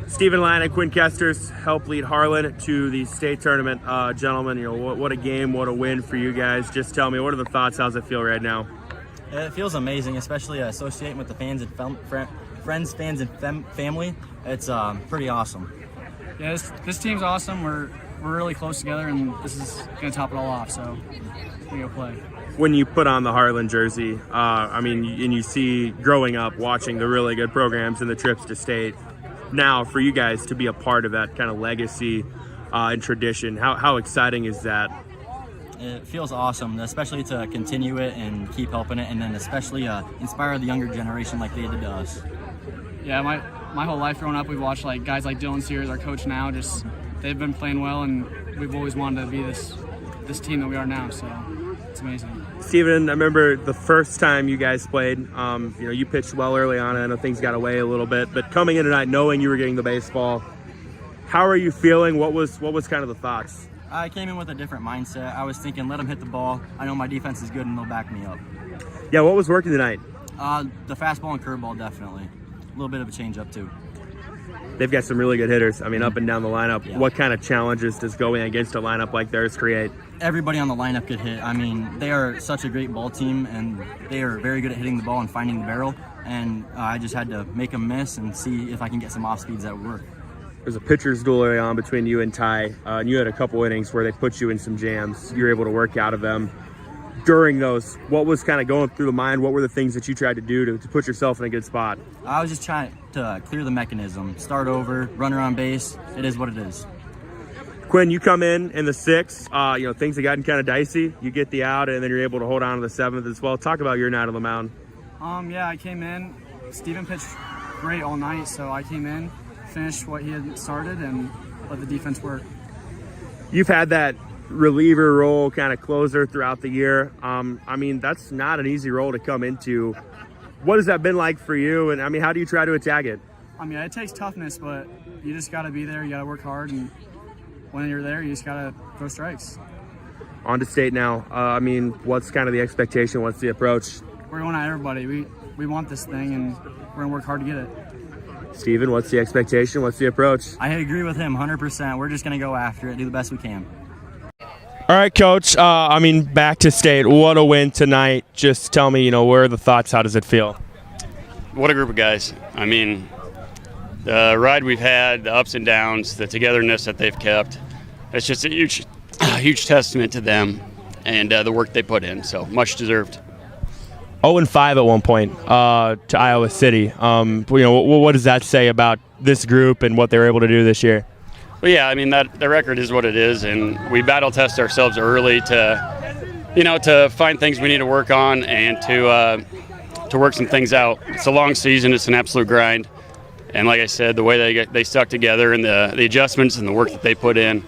Stephen Lyon and Quinn Kesters help lead Harlan to the state tournament. Gentlemen, what a game, what a win for you guys. Just tell me, what are the thoughts? How's it feel right now? It feels amazing, especially associating with the fans and friends, fans, and family. It's pretty awesome. Yeah, this team's awesome. We're really close together, and this is going to top it all off, so we go play. When you put on the Harlan jersey, and you see growing up watching the really good programs and the trips to state, now for you guys to be a part of that kind of legacy and tradition, how exciting is that? It feels awesome, especially to continue it and keep helping it, and then especially inspire the younger generation like they did to us. Yeah, my whole life growing up, we've watched guys like Dylan Sears, our coach now, they've been playing well, and we've always wanted to be this team that we are now, so it's amazing. Steven, I remember the first time you guys played, you pitched well early on. I know things got away a little bit, but coming in tonight knowing you were getting the baseball, how are you feeling? What was kind of the thoughts? I came in with a different mindset. I was thinking, let them hit the ball. I know my defense is good and they'll back me up. Yeah, what was working tonight? The fastball and curveball, definitely. A little bit of a change up too. They've got some really good hitters, up and down the lineup. Yeah. What kind of challenges does going against a lineup like theirs create? Everybody on the lineup could hit. They are such a great ball team, and they are very good at hitting the ball and finding the barrel, and I just had to make them miss and see if I can get some off speeds that would work. There's a pitcher's duel early on between you and Ty, and you had a couple innings where they put you in some jams. You were able to work out of them. During those, what was kind of going through the mind? What were the things that you tried to do to put yourself in a good spot? I was just trying to clear the mechanism, start over, run around base. It is what it is. Quinn, you come in the sixth. Things have gotten kind of dicey. You get the out, and then you're able to hold on to the seventh as well. Talk about your night on the mound. Yeah, I came in. Steven pitched great all night, so I came in, finished what he had started, and let the defense work. You've had that reliever role, kind of closer throughout the year. That's not an easy role to come into. What has that been like for you? And how do you try to attack it? It takes toughness, but you just got to be there. You got to work hard, and when you're there, you just got to throw strikes. On to state now. What's kind of the expectation? What's the approach? We're going at everybody. We want this thing, and we're going to work hard to get it. Steven, what's the expectation? What's the approach? I agree with him 100%. We're just going to go after it, do the best we can. All right, Coach. Back to state. What a win tonight. Just tell me, where are the thoughts? How does it feel? What a group of guys. The ride we've had, the ups and downs, the togetherness that they've kept, it's just a huge testament to them and the work they put in. So much deserved. 0-5 at one point to Iowa City. What does that say about this group and what they were able to do this year? Well, yeah, that the record is what it is, and we battle test ourselves early to find things we need to work on and to work some things out. It's a long season. It's an absolute grind. And like I said, the way they stuck together and the adjustments and the work that they put in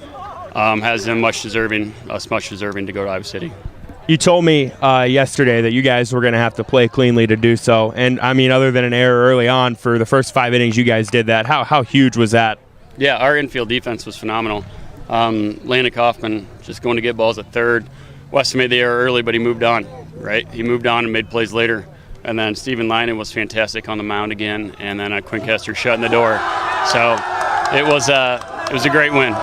has them much deserving to go to Iowa City. You told me yesterday that you guys were going to have to play cleanly to do so. And, other than an error early on, for the first 5 innings, you guys did that. How huge was that? Yeah, our infield defense was phenomenal. Landon Kaufman just going to get balls at third. Weston made the error early, but he moved on, right? He moved on and made plays later. And then Stephen Lyon was fantastic on the mound again, and then Quinn Kester shutting the door. So it was a great win.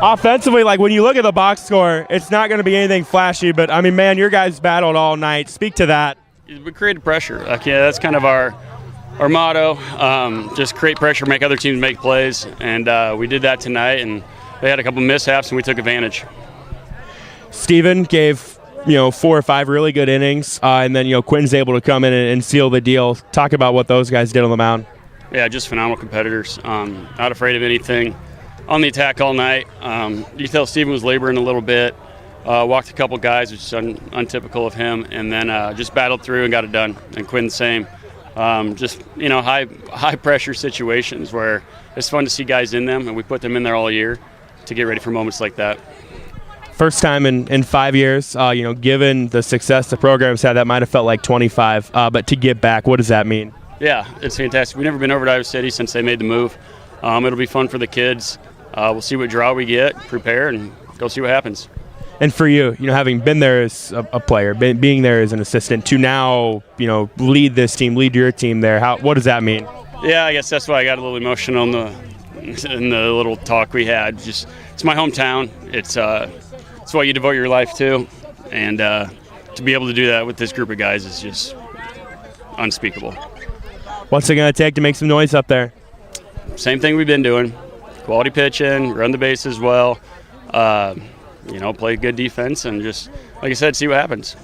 Offensively, when you look at the box score, it's not going to be anything flashy, but, your guys battled all night. Speak to that. We created pressure. That's kind of our motto. Just create pressure, make other teams make plays, and we did that tonight, and they had a couple mishaps, and we took advantage. Steven gave 4 or 5 really good innings, and then Quinn's able to come in and seal the deal. Talk about what those guys did on the mound. Yeah, just phenomenal competitors. Not afraid of anything. On the attack all night. You tell Steven was laboring a little bit. Walked a couple guys, which is untypical of him, and then just battled through and got it done. And Quinn the same. High pressure situations where it's fun to see guys in them, and we put them in there all year to get ready for moments like that. First time in 5 years, given the success the program's had, that might have felt like 25. But to get back, what does that mean? Yeah, it's fantastic. We've never been over to Iowa City since they made the move. It'll be fun for the kids. We'll see what draw we get, prepare, and go see what happens. And for you, having been there as a player, being there as an assistant, to now, lead this team, lead your team there, what does that mean? Yeah, I guess that's why I got a little emotional in the little talk we had. Just it's my hometown. It's what you devote your life to, and to be able to do that with this group of guys is just unspeakable. What's it going to take to make some noise up there? Same thing we've been doing: quality pitching, run the bases well, play good defense, and just like I said, see what happens.